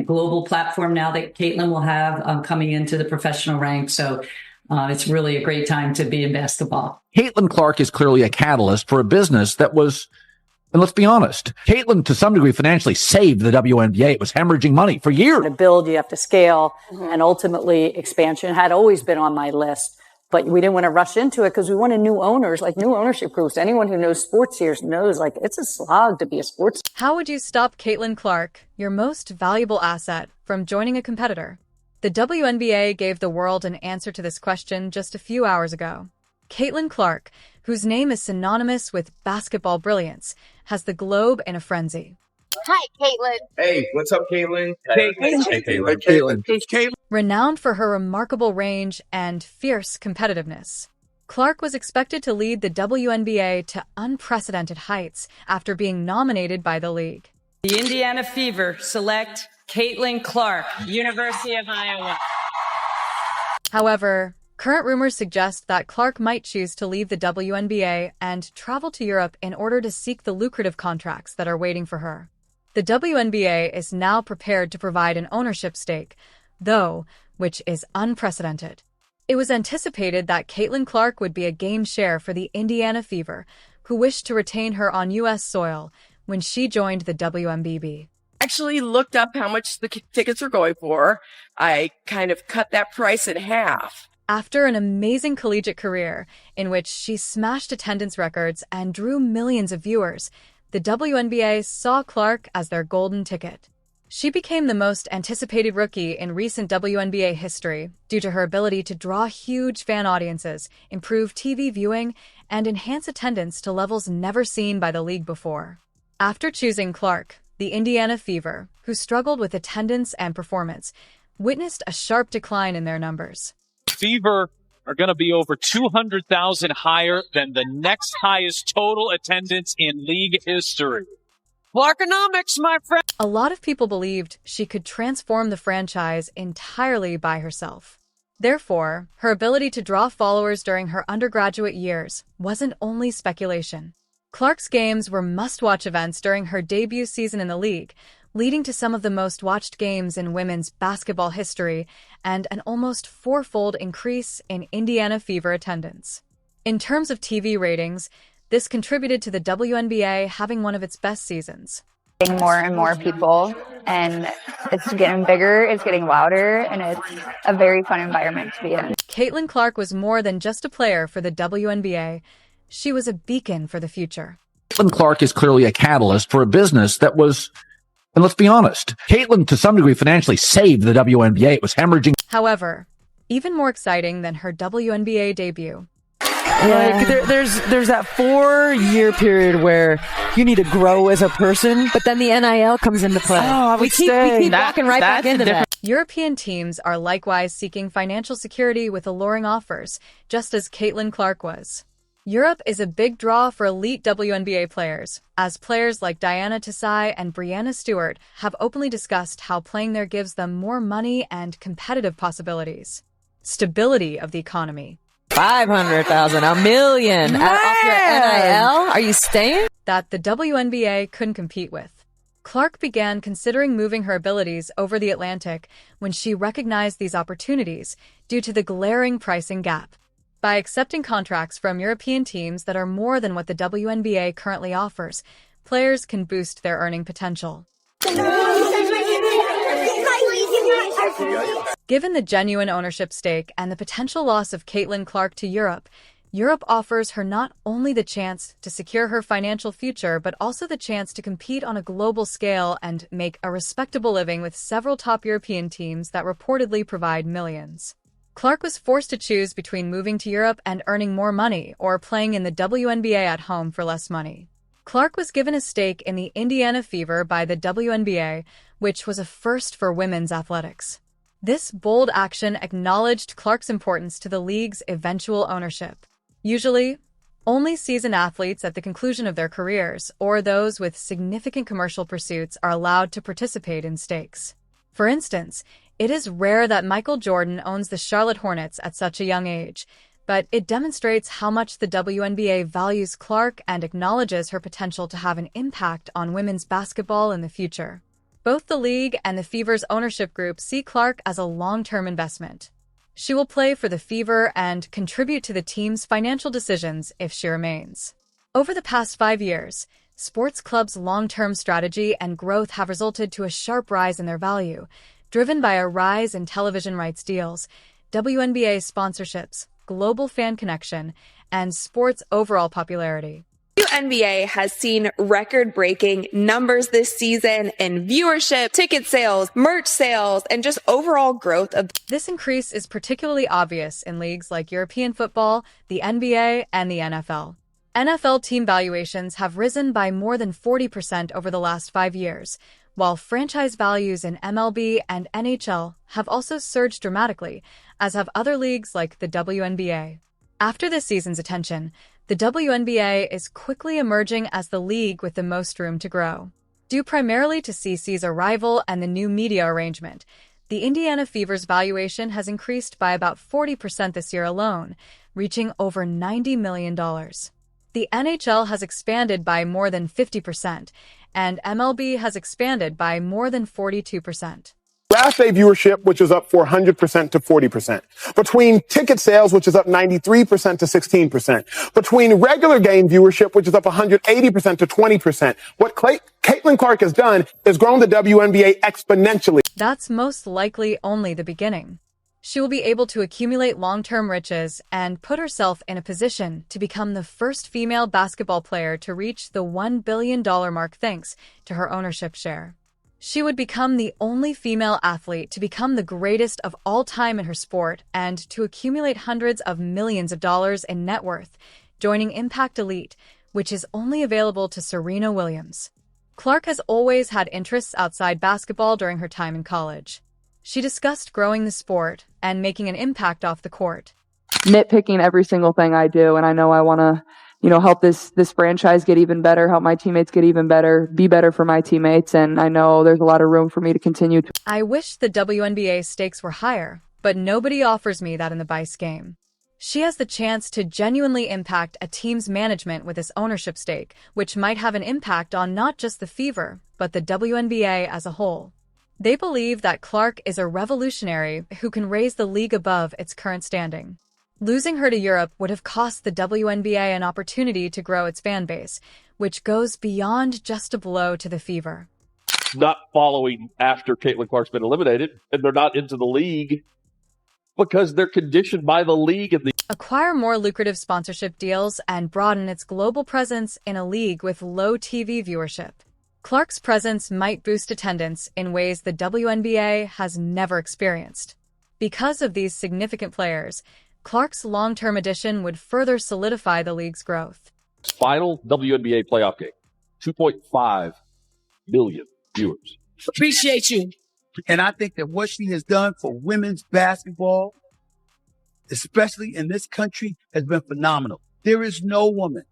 global platform now that Caitlin will have coming into the professional ranks. So it's really a great time to be in basketball. Caitlin Clark is clearly a catalyst for a business that was, and let's be honest, Caitlin to some degree financially saved the WNBA. It was hemorrhaging money for years. To build, you have to scale, and ultimately expansion had always been on my list. But we didn't want to rush into it because we wanted new owners, like new ownership groups. Anyone who knows sports here knows, like, it's a slog to be a sports. How would you stop Caitlin Clark, your most valuable asset, from joining a competitor? The WNBA gave the world an answer to this question just a few hours ago. Caitlin Clark, whose name is synonymous with basketball brilliance, has the globe in a frenzy. Hi, Caitlin. Hey, what's up, Caitlin? Hey, Caitlin. Hey, Caitlin. Renowned for her remarkable range and fierce competitiveness, Clark was expected to lead the WNBA to unprecedented heights after being nominated by the league. The Indiana Fever select Caitlin Clark, University of Iowa. However, current rumors suggest that Clark might choose to leave the WNBA and travel to Europe in order to seek the lucrative contracts that are waiting for her. The WNBA is now prepared to provide an ownership stake, though, which is unprecedented. It was anticipated that Caitlin Clark would be a game share for the Indiana Fever, who wished to retain her on U.S. soil when she joined the WNBB. Actually looked up how much the tickets are going for. I kind of cut that price in half. After an amazing collegiate career in which she smashed attendance records and drew millions of viewers, the WNBA saw Clark as their golden ticket. She became the most anticipated rookie in recent WNBA history due to her ability to draw huge fan audiences, improve TV viewing, and enhance attendance to levels never seen by the league before. After choosing Clark, the Indiana Fever, who struggled with attendance and performance, witnessed a sharp decline in their numbers. Fever are going to be over 200,000 higher than the next highest total attendance in league history. Clarkonomics, my friend. A lot of people believed she could transform the franchise entirely by herself. Therefore, her ability to draw followers during her undergraduate years wasn't only speculation. Clark's games were must-watch events during her debut season in the league, leading to some of the most watched games in women's basketball history and an almost fourfold increase in Indiana Fever attendance. In terms of TV ratings, this contributed to the WNBA having one of its best seasons. More and more people, and it's getting bigger, it's getting louder, and it's a very fun environment to be in. Caitlin Clark was more than just a player for the WNBA. She was a beacon for the future. Caitlin Clark is clearly a catalyst for a business that was, and let's be honest, Caitlin to some degree financially saved the WNBA. It was hemorrhaging. However, even more exciting than her WNBA debut. Like there's that 4-year period where you need to grow as a person, but then the NIL comes into play. Oh, we keep walking right back into that. European teams are likewise seeking financial security with alluring offers, just as Caitlin Clark was. Europe is a big draw for elite WNBA players, as players like Diana Taurasi and Breanna Stewart have openly discussed how playing there gives them more money and competitive possibilities. Stability of the economy. 500,000, $1 million off your NIL? Are you staying? That the WNBA couldn't compete with. Clark began considering moving her abilities over the Atlantic when she recognized these opportunities due to the glaring pricing gap. By accepting contracts from European teams that are more than what the WNBA currently offers, players can boost their earning potential. Given the genuine ownership stake and the potential loss of Caitlin Clark to Europe, Europe offers her not only the chance to secure her financial future, but also the chance to compete on a global scale and make a respectable living with several top European teams that reportedly provide millions. Clark was forced to choose between moving to Europe and earning more money or playing in the WNBA at home for less money. Clark was given a stake in the Indiana Fever by the WNBA, which was a first for women's athletics. This bold action acknowledged Clark's importance to the league's eventual ownership. Usually, only seasoned athletes at the conclusion of their careers or those with significant commercial pursuits are allowed to participate in stakes. For instance, it is rare that Michael Jordan owns the Charlotte Hornets at such a young age, but it demonstrates how much the WNBA values Clark and acknowledges her potential to have an impact on women's basketball in the future. Both the league and the Fever's ownership group see Clark as a long-term investment. She will play for the Fever and contribute to the team's financial decisions if she remains. Over the past 5 years, sports clubs' long-term strategy and growth have resulted to a sharp rise in their value, driven by a rise in television rights deals, WNBA sponsorships, global fan connection, and sports' overall popularity. WNBA has seen record-breaking numbers this season in viewership, ticket sales, merch sales, and just overall growth of. This increase is particularly obvious in leagues like European football, the NBA, and the NFL. NFL team valuations have risen by more than 40% over the last 5 years, while franchise values in MLB and NHL have also surged dramatically, as have other leagues like the WNBA. After this season's attention, the WNBA is quickly emerging as the league with the most room to grow. Due primarily to CC's arrival and the new media arrangement, the Indiana Fever's valuation has increased by about 40% this year alone, reaching over $90 million. The NHL has expanded by more than 50%, and MLB has expanded by more than 42%. Last day viewership, which is up 400% to 40%. Between ticket sales, which is up 93% to 16%. Between regular game viewership, which is up 180% to 20%. What Caitlin Clark has done is grown the WNBA exponentially. That's most likely only the beginning. She will be able to accumulate long-term riches and put herself in a position to become the first female basketball player to reach the $1 billion mark thanks to her ownership share. She would become the only female athlete to become the greatest of all time in her sport and to accumulate hundreds of millions of dollars in net worth, joining Impact Elite, which is only available to Serena Williams. Clark has always had interests outside basketball during her time in college. She discussed growing the sport and making an impact off the court. Nitpicking every single thing I do, and I know I want to help this franchise get even better, help my teammates get even better, be better for my teammates, and I know there's a lot of room for me to continue to. I wish the WNBA stakes were higher, but nobody offers me that in the Bice game. She has the chance to genuinely impact a team's management with this ownership stake, which might have an impact on not just the Fever, but the WNBA as a whole. They believe that Clark is a revolutionary who can raise the league above its current standing. Losing her to Europe would have cost the WNBA an opportunity to grow its fan base, which goes beyond just a blow to the Fever. Not following after Caitlin Clark's been eliminated, and they're not into the league because they're conditioned by the league and the acquire more lucrative sponsorship deals and broaden its global presence in a league with low TV viewership. Clark's presence might boost attendance in ways the WNBA has never experienced. Because of these significant players, Clark's long-term addition would further solidify the league's growth. Final WNBA playoff game, 2.5 million viewers. Appreciate you. And I think that what she has done for women's basketball, especially in this country, has been phenomenal. There is no woman,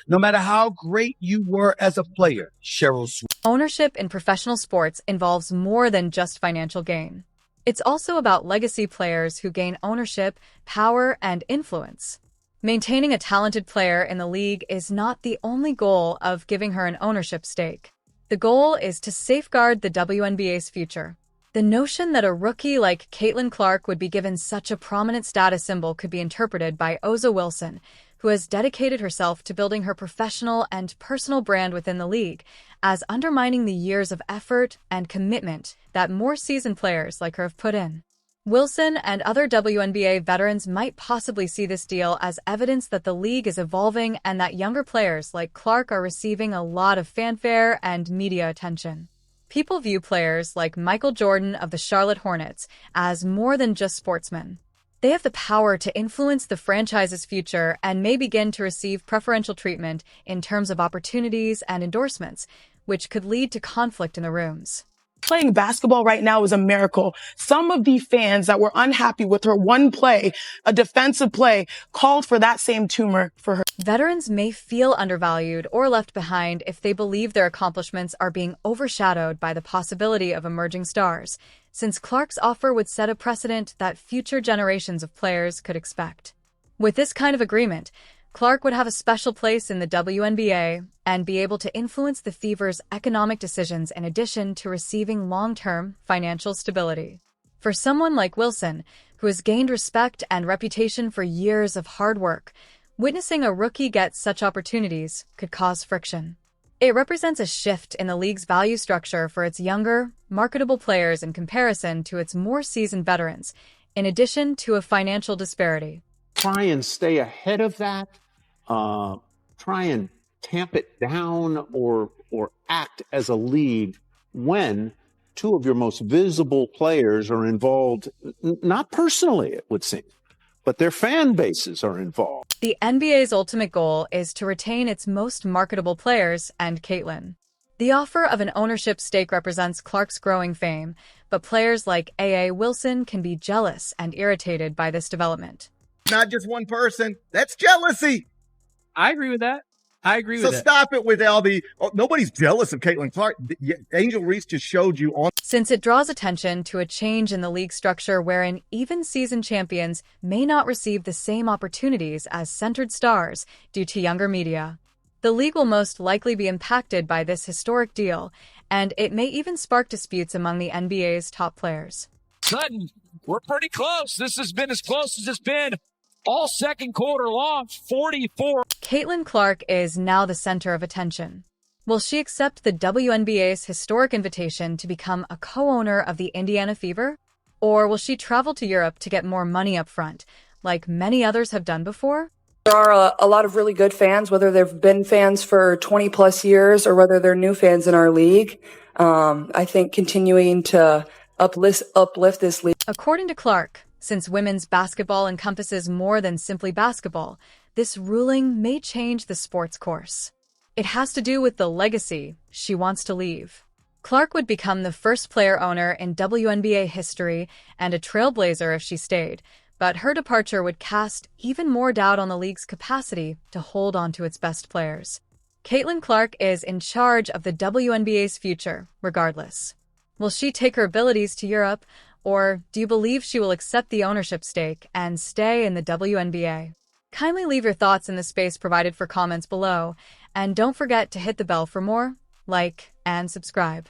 no matter how great you were as a player, Cheryl Sweet. Ownership in professional sports involves more than just financial gain. It's also about legacy players who gain ownership, power, and influence. Maintaining a talented player in the league is not the only goal of giving her an ownership stake. The goal is to safeguard the WNBA's future. The notion that a rookie like Caitlin Clark would be given such a prominent status symbol could be interpreted by Oza Wilson, who has dedicated herself to building her professional and personal brand within the league, as undermining the years of effort and commitment that more seasoned players like her have put in. Wilson and other WNBA veterans might possibly see this deal as evidence that the league is evolving and that younger players like Clark are receiving a lot of fanfare and media attention. People view players like Michael Jordan of the Charlotte Hornets as more than just sportsmen. They have the power to influence the franchise's future and may begin to receive preferential treatment in terms of opportunities and endorsements, which could lead to conflict in the rooms. Playing basketball right now is a miracle. Some of the fans that were unhappy with her one play, a defensive play, called for that same tumor for her. Veterans may feel undervalued or left behind if they believe their accomplishments are being overshadowed by the possibility of emerging stars, since Clark's offer would set a precedent that future generations of players could expect. With this kind of agreement, Clark would have a special place in the WNBA and be able to influence the Fever's economic decisions in addition to receiving long-term financial stability. For someone like Wilson, who has gained respect and reputation for years of hard work, witnessing a rookie get such opportunities could cause friction. It represents a shift in the league's value structure for its younger, marketable players in comparison to its more seasoned veterans, in addition to a financial disparity. Try and stay ahead of that, try and tamp it down or act as a league when two of your most visible players are involved, not personally, it would seem, but their fan bases are involved. The NBA's ultimate goal is to retain its most marketable players and Caitlin. The offer of an ownership stake represents Clark's growing fame, but players like A.A. Wilson can be jealous and irritated by this development. Not just one person. That's jealousy. I agree with that. So stop it with all the, nobody's jealous of Caitlin Clark. Angel Reese just showed you on. Since it draws attention to a change in the league structure wherein even seasoned champions may not receive the same opportunities as centered stars due to younger media. The league will most likely be impacted by this historic deal, and it may even spark disputes among the NBA's top players. Sutton, we're pretty close. This has been as close as it's been all second quarter long, 44. Caitlin Clark is now the center of attention. Will she accept the WNBA's historic invitation to become a co-owner of the Indiana Fever? Or will she travel to Europe to get more money up front, like many others have done before? There are a lot of really good fans, whether they've been fans for 20 plus years or whether they're new fans in our league. I think continuing to uplift this league. According to Clark, since women's basketball encompasses more than simply basketball, this ruling may change the sport's course. It has to do with the legacy she wants to leave. Clark would become the first player owner in WNBA history and a trailblazer if she stayed, but her departure would cast even more doubt on the league's capacity to hold on to its best players. Caitlin Clark is in charge of the WNBA's future, regardless. Will she take her abilities to Europe, or do you believe she will accept the ownership stake and stay in the WNBA? Kindly leave your thoughts in the space provided for comments below, and don't forget to hit the bell for more, like, and subscribe.